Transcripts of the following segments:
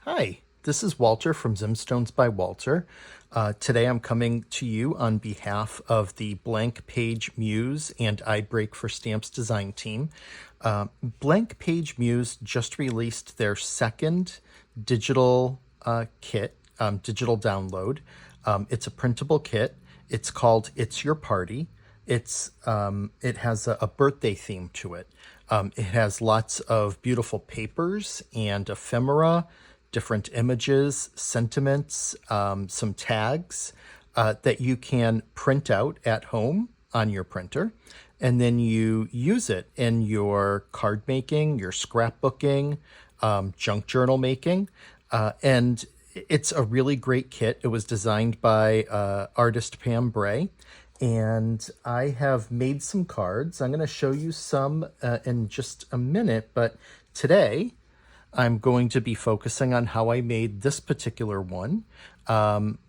Hi, this is Walter from Zimstones by Walter. Today I'm coming to you on behalf of the Blank Page Muse and iBreak for Stamps design team. Blank Page Muse just released their second digital kit, digital download. It's a printable kit. It's called It's Your Party. It has a birthday theme to it. It has lots of beautiful papers and ephemera, different images, sentiments, some tags that you can print out at home on your printer. And then you use it in your card making, your scrapbooking, junk journal making. And it's a really great kit. It was designed by artist Pam Bray. And I have made some cards. I'm going to show you some in just a minute, but today I'm going to be focusing on how I made this particular one,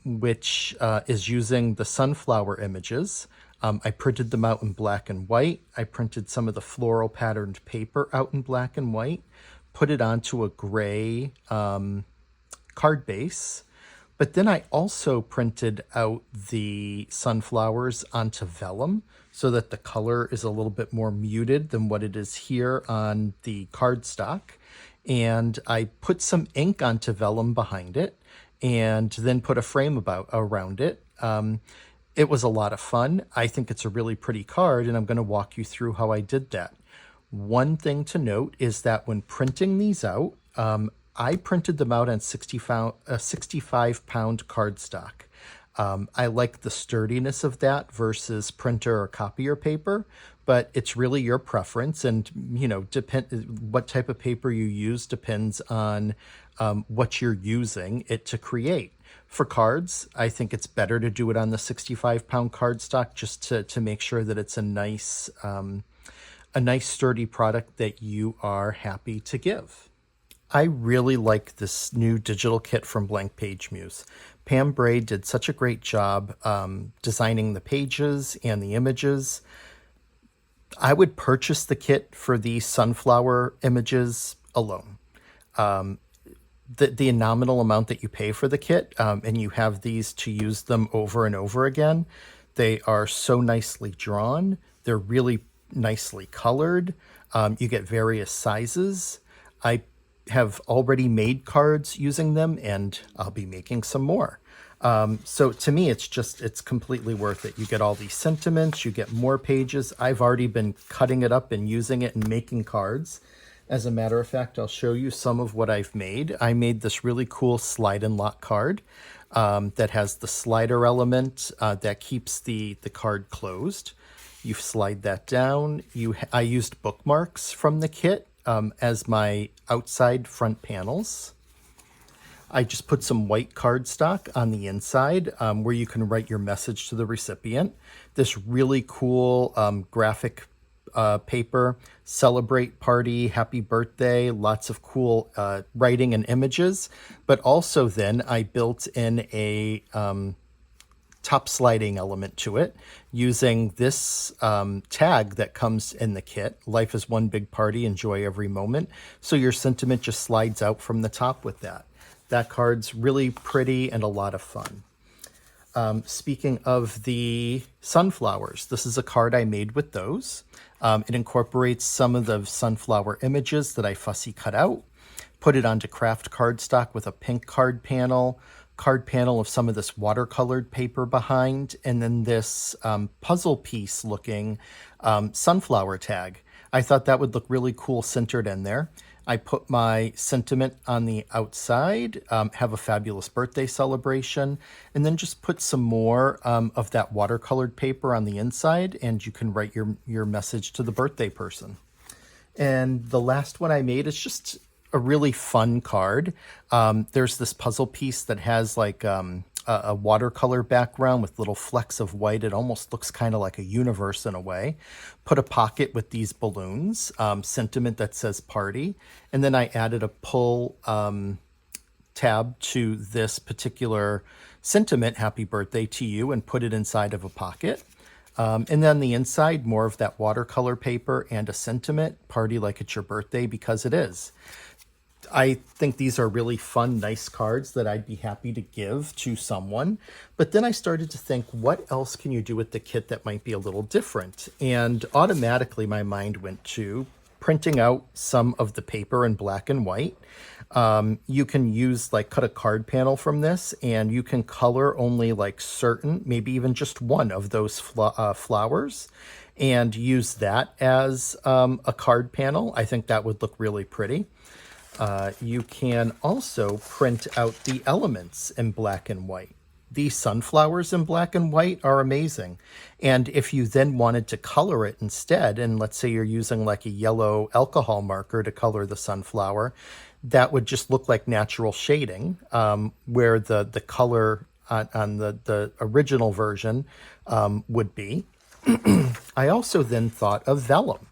which is using the sunflower images. I printed them out in black and white. I printed some of the floral patterned paper out in black and white, put it onto a gray card base. But then I also printed out the sunflowers onto vellum so that the color is a little bit more muted than what it is here on the cardstock. And I put some ink onto vellum behind it and then put a frame around it. It was a lot of fun. I think it's a really pretty card, and I'm going to walk you through how I did that. One thing to note is that when printing these out, I printed them out on 65-pound cardstock. I like the sturdiness of that versus printer or copier paper, but it's really your preference. And, what type of paper you use depends on what you're using it to create. For cards, I think it's better to do it on the 65-pound cardstock just to make sure that it's a nice sturdy product that you are happy to give. I really like this new digital kit from Blank Page Muse. Pam Bray did such a great job designing the pages and the images. I would purchase the kit for the sunflower images alone. The nominal amount that you pay for the kit, and you have these to use them over and over again. They are so nicely drawn. They're really nicely colored. You get various sizes. I have already made cards using them, and I'll be making some more. So to me, it's completely worth it. You get all these sentiments, you get more pages. I've already been cutting it up and using it and making cards. As a matter of fact, I'll show you some of what I've made. I made this really cool slide and lock card that has the slider element that keeps the card closed. You slide that down. I used bookmarks from the kit as my outside front panels. I just put some white cardstock on the inside where you can write your message to the recipient. This really cool graphic paper, celebrate, party, happy birthday, lots of cool writing and images. But also then I built in a top sliding element to it using this tag that comes in the kit. Life is one big party, enjoy every moment. So your sentiment just slides out from the top with that. That card's really pretty and a lot of fun. Speaking of the sunflowers, this is a card I made with those. It incorporates some of the sunflower images that I fussy cut out, put it onto craft cardstock with a pink card panel of some of this watercolored paper behind, and then this puzzle piece looking sunflower tag. I thought that would look really cool centered in there. I put my sentiment on the outside, have a fabulous birthday celebration, and then just put some more of that watercolored paper on the inside, and you can write your message to the birthday person. And the last one I made is just a really fun card. There's this puzzle piece that has like a watercolor background with little flecks of white. It almost looks kind of like a universe in a way. Put a pocket with these balloons, sentiment that says party. And then I added a pull tab to this particular sentiment, happy birthday to you, and put it inside of a pocket. And then the inside, more of that watercolor paper and a sentiment, party like it's your birthday, because it is. I think these are really fun, nice cards that I'd be happy to give to someone. But then I started to think, what else can you do with the kit that might be a little different? And automatically my mind went to printing out some of the paper in black and white. You can use like cut a card panel from this, and you can color only like certain, maybe even just one of those flowers, and use that as a card panel. I think that would look really pretty. You can also print out the elements in black and white. These sunflowers in black and white are amazing. And if you then wanted to color it instead, and let's say you're using like a yellow alcohol marker to color the sunflower, that would just look like natural shading, where the color on the original version would be. I also then thought of vellum.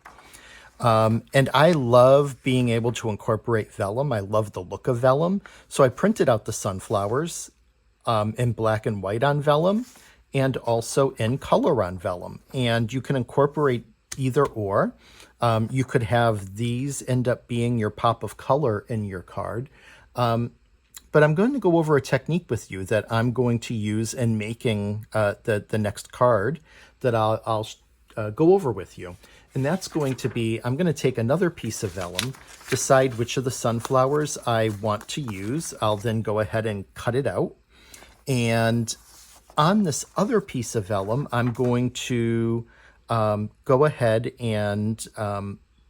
And I love being able to incorporate vellum. I love the look of vellum. So I printed out the sunflowers in black and white on vellum, and also in color on vellum. And you can incorporate either or. You could have these end up being your pop of color in your card. But I'm going to go over a technique with you that I'm going to use in making the next card that I'll go over with you. And that's going to be, I'm going to take another piece of vellum, decide which of the sunflowers I want to use. I'll then go ahead and cut it out. And on this other piece of vellum, I'm going to go ahead and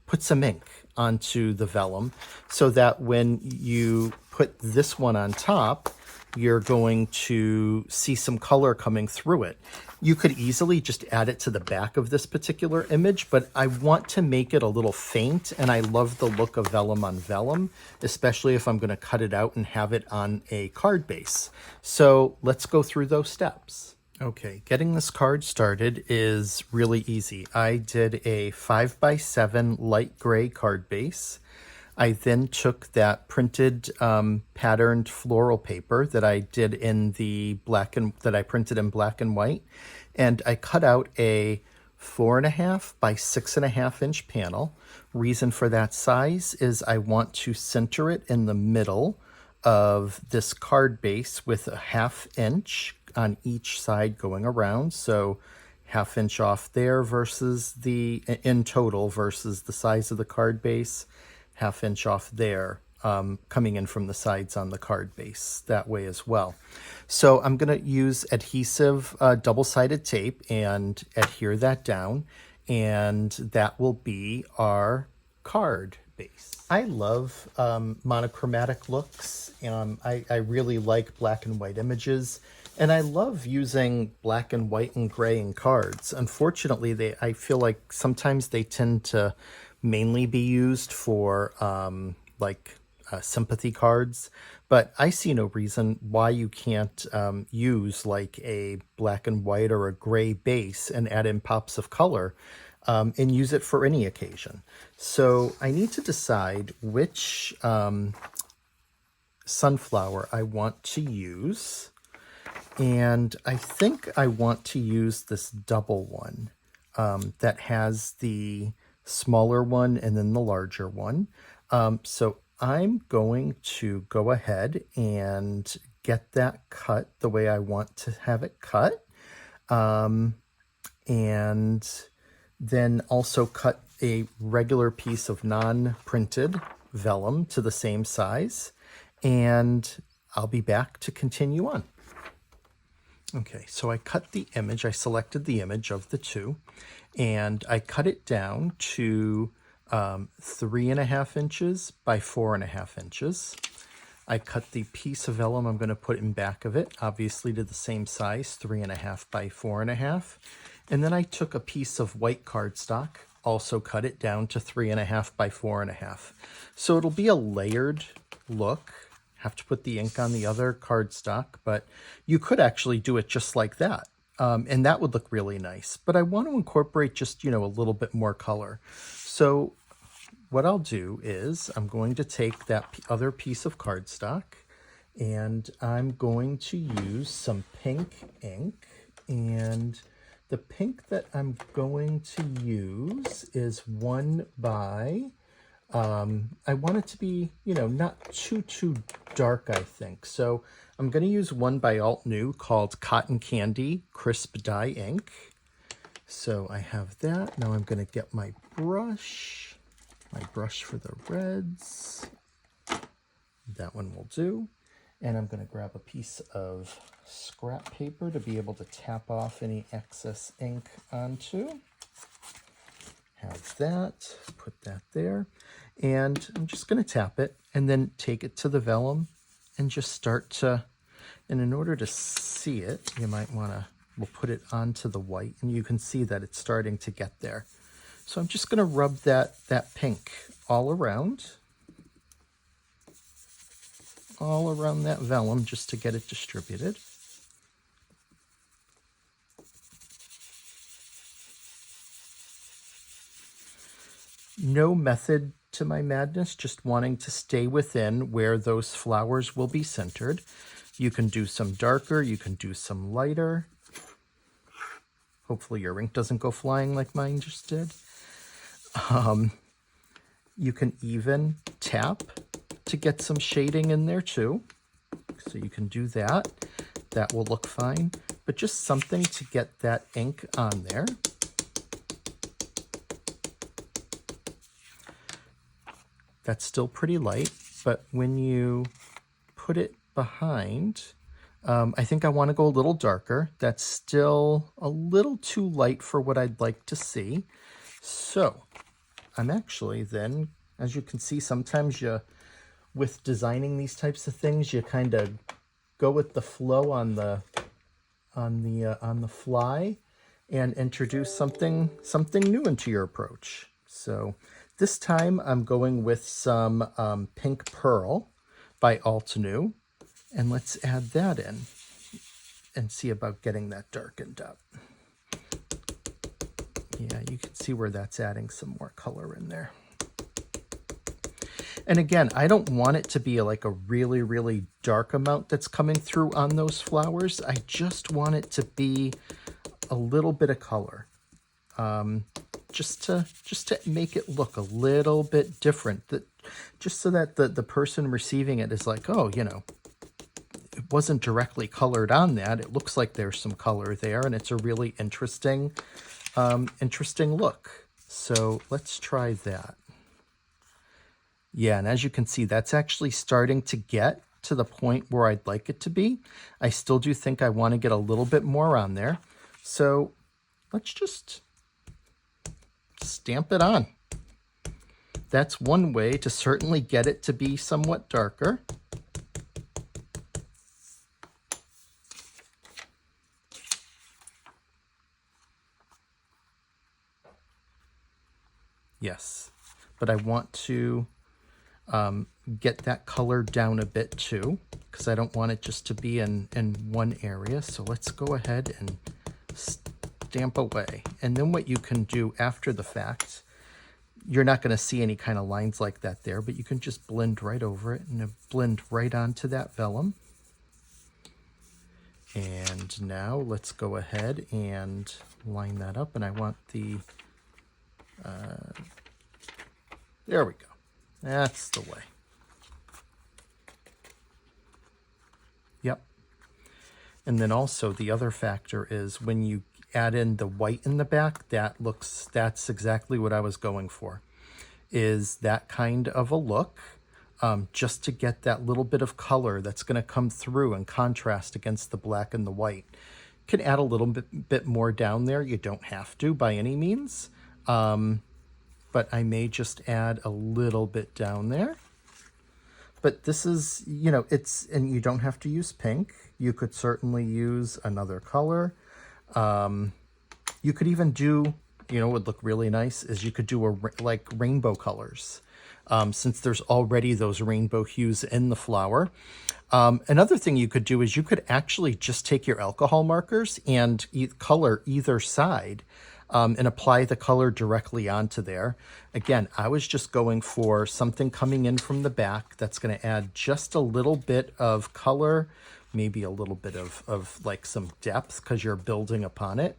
put some ink onto the vellum so that when you put this one on top, you're going to see some color coming through it. You could easily just add it to the back of this particular image, but I want to make it a little faint, and I love the look of vellum on vellum, especially if I'm going to cut it out and have it on a card base. So let's go through those steps. Okay, getting this card started is really easy. I did a 5x7 light gray card base. I then took that printed patterned floral paper that I did in the that I printed in black and white, and I cut out a 4.5 by 6.5 inch panel. Reason for that size is I want to center it in the middle of this card base with a 1/2 inch on each side going around. So 1/2 inch off there versus in total versus the size of the card base. 1/2 inch off there, coming in from the sides on the card base that way as well. So I'm going to use adhesive double-sided tape and adhere that down, and that will be our card base. I love monochromatic looks. I really like black and white images, and I love using black and white and gray in cards. Unfortunately, I feel like sometimes they tend to mainly be used for sympathy cards, but I see no reason why you can't use like a black and white or a gray base and add in pops of color and use it for any occasion. So I need to decide which sunflower I want to use, and I think I want to use this double one that has the smaller one and then the larger one. So I'm going to go ahead and get that cut the way I want to have it cut. And then also cut a regular piece of non-printed vellum to the same size. And I'll be back to continue on. Okay, so I cut the image, I selected the image of the two, and I cut it down to 3.5 inches by 4.5 inches. I cut the piece of vellum I'm going to put in back of it, obviously to the same size, 3.5 by 4.5. And then I took a piece of white cardstock, also cut it down to 3.5 by 4.5. So it'll be a layered look. Have to put the ink on the other cardstock, but you could actually do it just like that. And that would look really nice. But I want to incorporate just, a little bit more color. So what I'll do is I'm going to take that other piece of cardstock, and I'm going to use some pink ink. And the pink that I'm going to use is 1 by I want it to be, not too dark, I think. So I'm going to use one by Alt New called Cotton Candy Crisp Dye Ink. So I have that. Now I'm going to get my brush for the reds. That one will do. And I'm going to grab a piece of scrap paper to be able to tap off any excess ink onto. Have that, put that there. And I'm just going to tap it and then take it to the vellum and just start to, and in order to see it, you might want to, we'll put it onto the white and you can see that it's starting to get there. So I'm just going to rub that pink all around that vellum just to get it distributed. No method to my madness, just wanting to stay within where those flowers will be centered. You can do some darker, you can do some lighter. Hopefully your ink doesn't go flying like mine just did. You can even tap to get some shading in there too. So you can do that. That will look fine. But just something to get that ink on there. That's still pretty light, but when you put it behind, I think I want to go a little darker. That's still a little too light for what I'd like to see. So I'm actually then, as you can see, sometimes with designing these types of things, you kind of go with the flow on the fly and introduce something new into your approach. So this time I'm going with some Pink Pearl by Alt New, and let's add that in and see about getting that darkened up. Yeah, you can see where that's adding some more color in there. And again, I don't want it to be like a really, really dark amount that's coming through on those flowers. I just want it to be a little bit of color. Just to make it look a little bit different, just so that the person receiving it is like, oh, it wasn't directly colored on that. It looks like there's some color there, and it's a really interesting look. So let's try that. Yeah, and as you can see, that's actually starting to get to the point where I'd like it to be. I still do think I want to get a little bit more on there. So let's just stamp it on. That's one way to certainly get it to be somewhat darker. Yes, but I want to get that color down a bit too, because I don't want it just to be in one area. So let's go ahead and stamp away. And then what you can do after the fact, you're not going to see any kind of lines like that there, but you can just blend right over it and blend right onto that vellum. And now let's go ahead and line that up. And I want the, there we go. That's the way. Yep. And then also the other factor is when you add in the white in the back, that's exactly what I was going for, is that kind of a look, just to get that little bit of color that's going to come through and contrast against the black and the white. You can add a little bit more down there. You don't have to by any means, but I may just add a little bit down there. But this is, and you don't have to use pink. You could certainly use another color. You could even do, what would look really nice is you could do like rainbow colors, since there's already those rainbow hues in the flower. Another thing you could do is you could actually just take your alcohol markers and color either side, and apply the color directly onto there. Again, I was just going for something coming in from the back that's going to add just a little bit of color, maybe a little bit of like some depth because you're building upon it.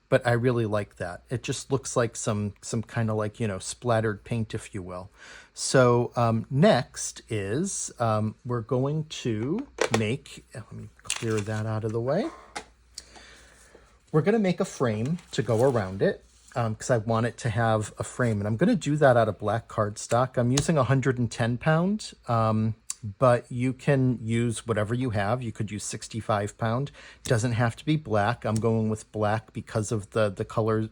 but I really like that. It just looks like some kind of like, splattered paint, if you will. So next is we're going to make, let me clear that out of the way. We're going to make a frame to go around it because I want it to have a frame. And I'm going to do that out of black cardstock. I'm using 110 pound, but you can use whatever you have. You could use 65 pound. Doesn't have to be black. I'm going with black because of the color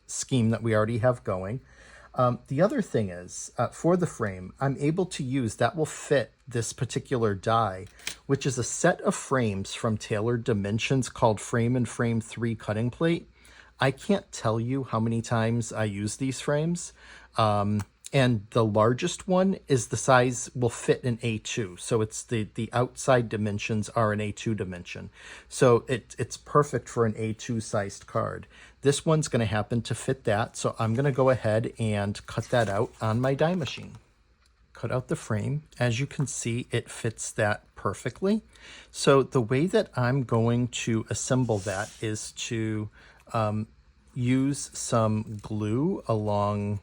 scheme that we already have going. The other thing is, for the frame, I'm able to use, that will fit this particular die, which is a set of frames from Tailored Dimensions called Frame and Frame 3 Cutting Plate. I can't tell you how many times I use these frames. And the largest one is the size will fit in A2. So it's the outside dimensions are an A2 dimension. So it's perfect for an A2 sized card. This one's going to happen to fit that. So I'm going to go ahead and cut that out on my die machine. Cut out the frame. As you can see, it fits that perfectly. So the way that I'm going to assemble that is to use some glue along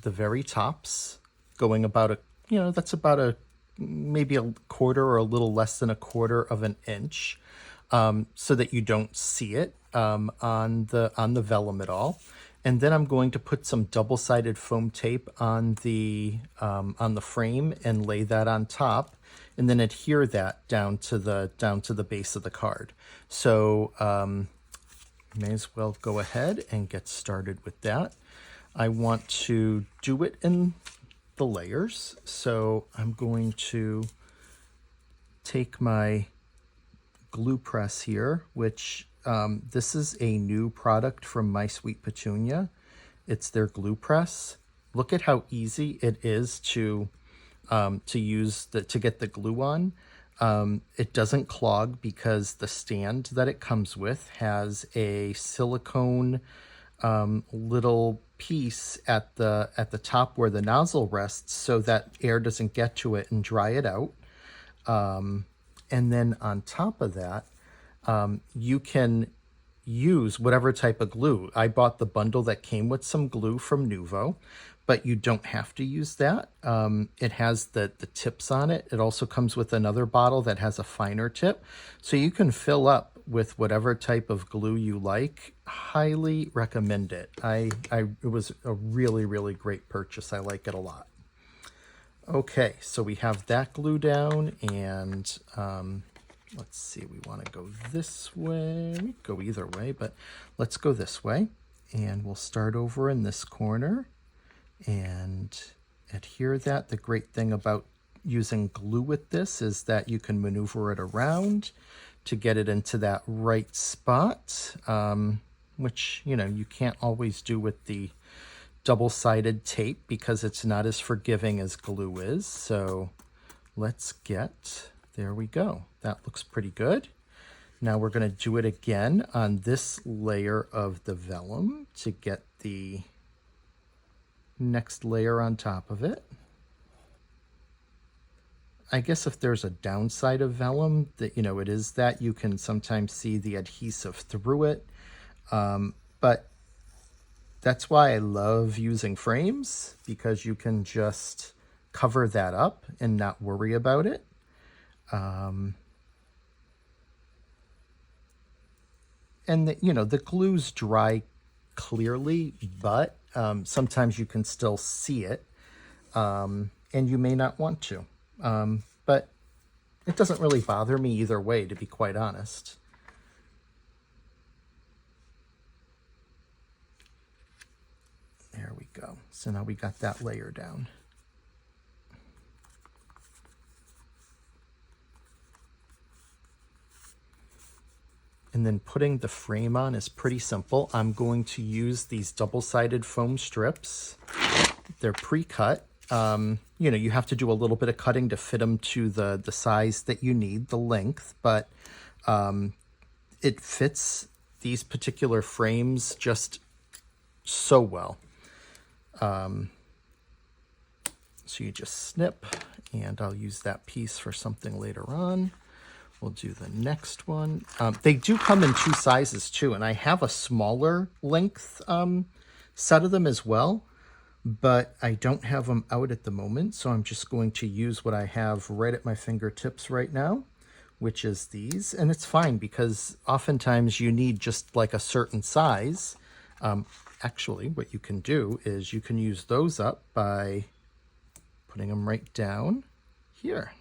the very tops, going about that's about maybe a quarter or a little less than a quarter of an inch, so that you don't see it on the vellum at all. And then I'm going to put some double-sided foam tape on the frame and lay that on top, and then adhere that down to the base of the card. So may as well go ahead and get started with that. I want to do it in the layers, so I'm going to take my glue press here, which this is a new product from My Sweet Petunia. It's their glue press. Look at how easy it is to use to get the glue on. It doesn't clog because the stand that it comes with has a silicone little piece at the top where the nozzle rests, so that air doesn't get to it and dry it out. And then on top of that, you can use whatever type of glue. I bought the bundle that came with some glue from Nuvo, but you don't have to use that. It has the tips on it. It also comes with another bottle that has a finer tip. So you can fill up with whatever type of glue you like. Highly recommend it. It was a really, really great purchase. I like it a lot. Okay, so we have that glue down, and let's see, we want to go this way. We go either way, but let's go this way. And we'll start over in this corner and adhere that. The great thing about using glue with this is that you can maneuver it around to get it into that right spot, which, you can't always do with the double-sided tape because it's not as forgiving as glue is. So there we go. That looks pretty good. Now we're going to do it again on this layer of the vellum to get the next layer on top of it. I guess if there's a downside of vellum, that it is that you can sometimes see the adhesive through it, but that's why I love using frames, because you can just cover that up and not worry about it. And the glue's dry clearly, but sometimes you can still see it, and you may not want to. But it doesn't really bother me either way, to be quite honest. There we go. So now we got that layer down. And then putting the frame on is pretty simple. I'm going to use these double-sided foam strips. They're pre-cut. You have to do a little bit of cutting to fit them to the size that you need, the length, but it fits these particular frames just so well. So you just snip, and I'll use that piece for something later on. We'll do the next one. They do come in 2 sizes too, and I have a smaller length set of them as well, but I don't have them out at the moment, so I'm just going to use what I have right at my fingertips right now, which is these. And it's fine because oftentimes you need just like a certain size. Actually, what you can do is you can use those up by putting them right down here.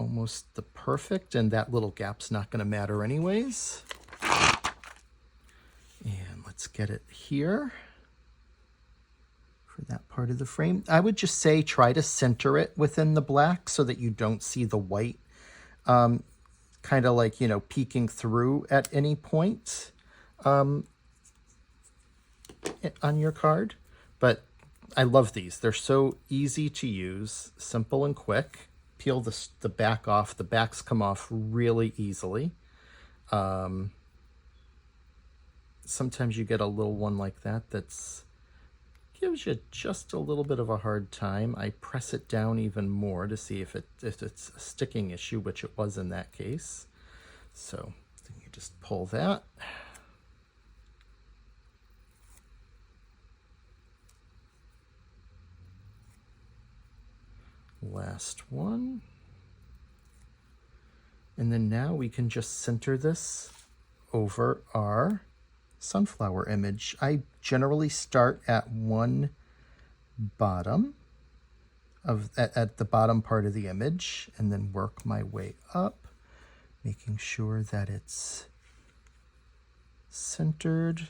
Almost the perfect, and that little gap's not going to matter anyways. And let's get it here for that part of the frame. I would just say try to center it within the black so that you don't see the white kind of like, you know, peeking through at any point on your card. But I love these. They're so easy to use, simple and quick. Peel the back off. The backs come off really easily. Sometimes you get a little one like that that's gives you just a little bit of a hard time. I press it down even more to see if it's a sticking issue, which it was in that case. So then you just pull that. Last one. And then now we can just center this over our sunflower image. I generally start at one bottom at the bottom part of the image and then work my way up, making sure that it's centered.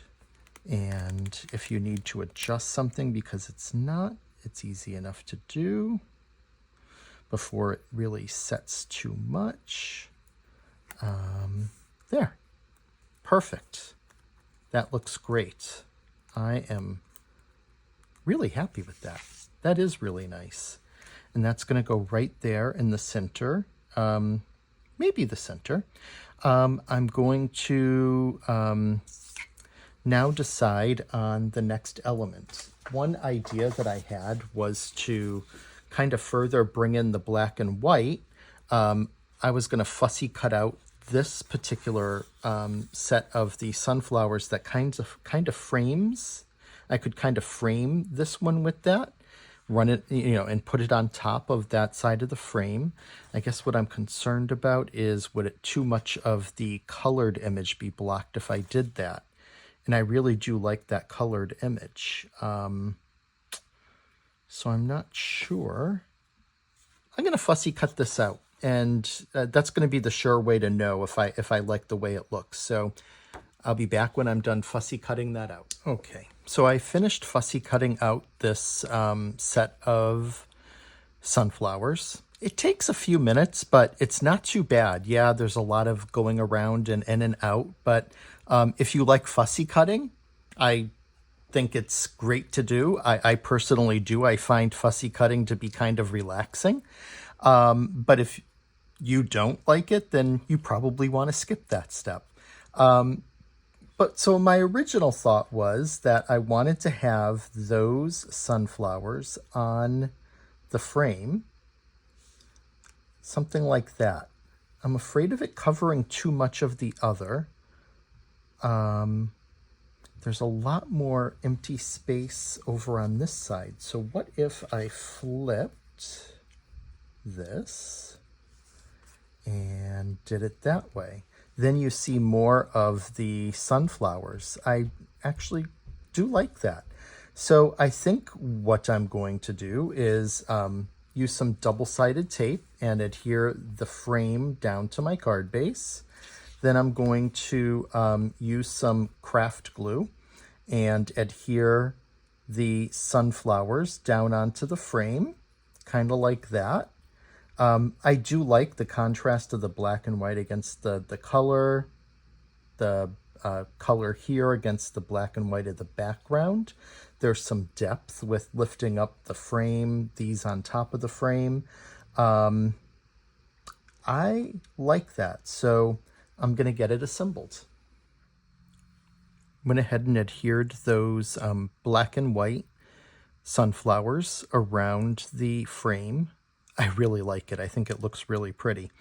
And if you need to adjust something because it's not, it's easy enough to do before it really sets too much. There, perfect. That looks great. I am really happy with that. That is really nice. And that's going to go right there in the center, maybe the center. I'm going to now decide on the next element. One idea that I had was to kind of further bring in the black and white. I was going to fussy cut out this particular set of the sunflowers that kind of frames. I could kind of frame this one with that, run it, you know, and put it on top of that side of the frame. I guess what I'm concerned about is would it too much of the colored image be blocked if I did that? And I really do like that colored image. So I'm not sure. I'm going to fussy cut this out. And that's going to be the sure way to know if I like the way it looks. So I'll be back when I'm done fussy cutting that out. Okay, so I finished fussy cutting out this set of sunflowers. It takes a few minutes, but it's not too bad. Yeah, there's a lot of going around and in and out. But if you like fussy cutting, I think it's great to do. I personally do. I find fussy cutting to be kind of relaxing. But if you don't like it, then you probably want to skip that step. But so my original thought was that I wanted to have those sunflowers on the frame, something like that. I'm afraid of it covering too much of the other. There's a lot more empty space over on this side. So what if I flipped this and did it that way? Then you see more of the sunflowers. I actually do like that. So I think what I'm going to do is use some double-sided tape and adhere the frame down to my card base. Then I'm going to use some craft glue and adhere the sunflowers down onto the frame, kind of like that. I do like the contrast of the black and white against the color, the color here against the black and white of the background. There's some depth with lifting up the frame, these on top of the frame. I like that, so I'm going to get it assembled. Went ahead and adhered those black and white sunflowers around the frame. I really like it. I think it looks really pretty.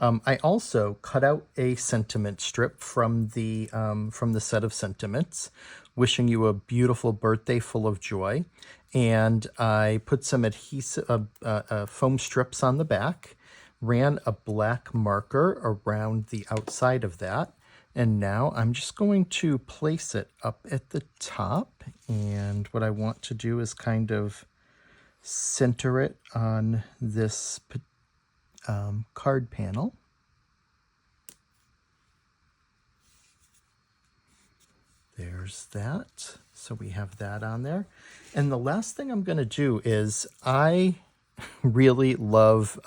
I also cut out a sentiment strip from the set of sentiments, wishing you a beautiful birthday full of joy. And I put some adhesive foam strips on the back, ran a black marker around the outside of that. And now I'm just going to place it up at the top. And what I want to do is kind of center it on this card panel. There's that. So we have that on there. And the last thing I'm going to do is I really love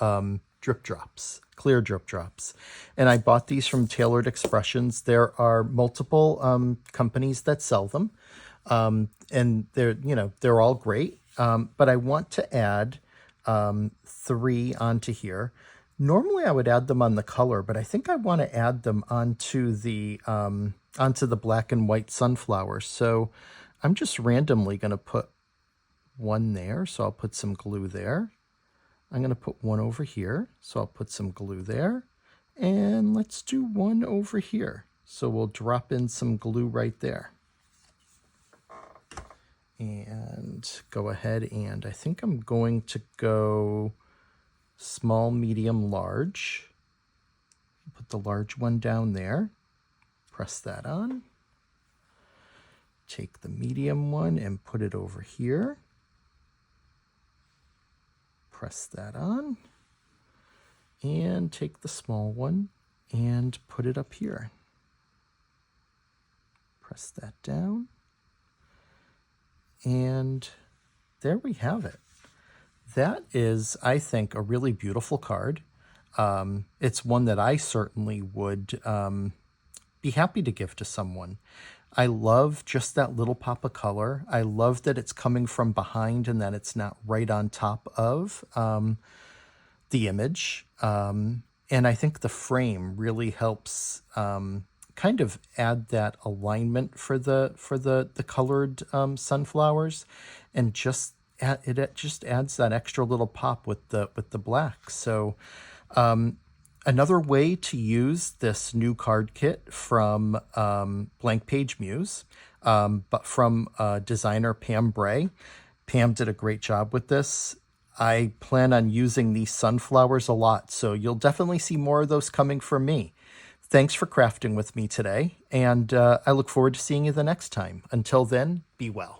drip drops, clear drip drops. And I bought these from Tailored Expressions. There are multiple companies that sell them. And they're all great. But I want to add 3 onto here. Normally I would add them on the color, but I think I want to add them onto the black and white sunflowers. So I'm just randomly going to put one there. So I'll put some glue there. I'm going to put one over here. So I'll put some glue there. And let's do one over here. So we'll drop in some glue right there. And go ahead, and I think I'm going to go small, medium, large. Put the large one down there. Press that on. Take the medium one and put it over here. Press that on. And take the small one and put it up here. Press that down. And there we have it. That is, I think, a really beautiful card. It's one that I certainly would be happy to give to someone. I love just that little pop of color. I love that it's coming from behind and that it's not right on top of the image. And I think the frame really helps kind of add that alignment for the colored sunflowers, and it just adds that extra little pop with the black. So another way to use this new card kit from Blank Page Muse, but from designer Pam Bray. Pam did a great job with this. I plan on using these sunflowers a lot, so you'll definitely see more of those coming from me. Thanks for crafting with me today, and I look forward to seeing you the next time. Until then, be well.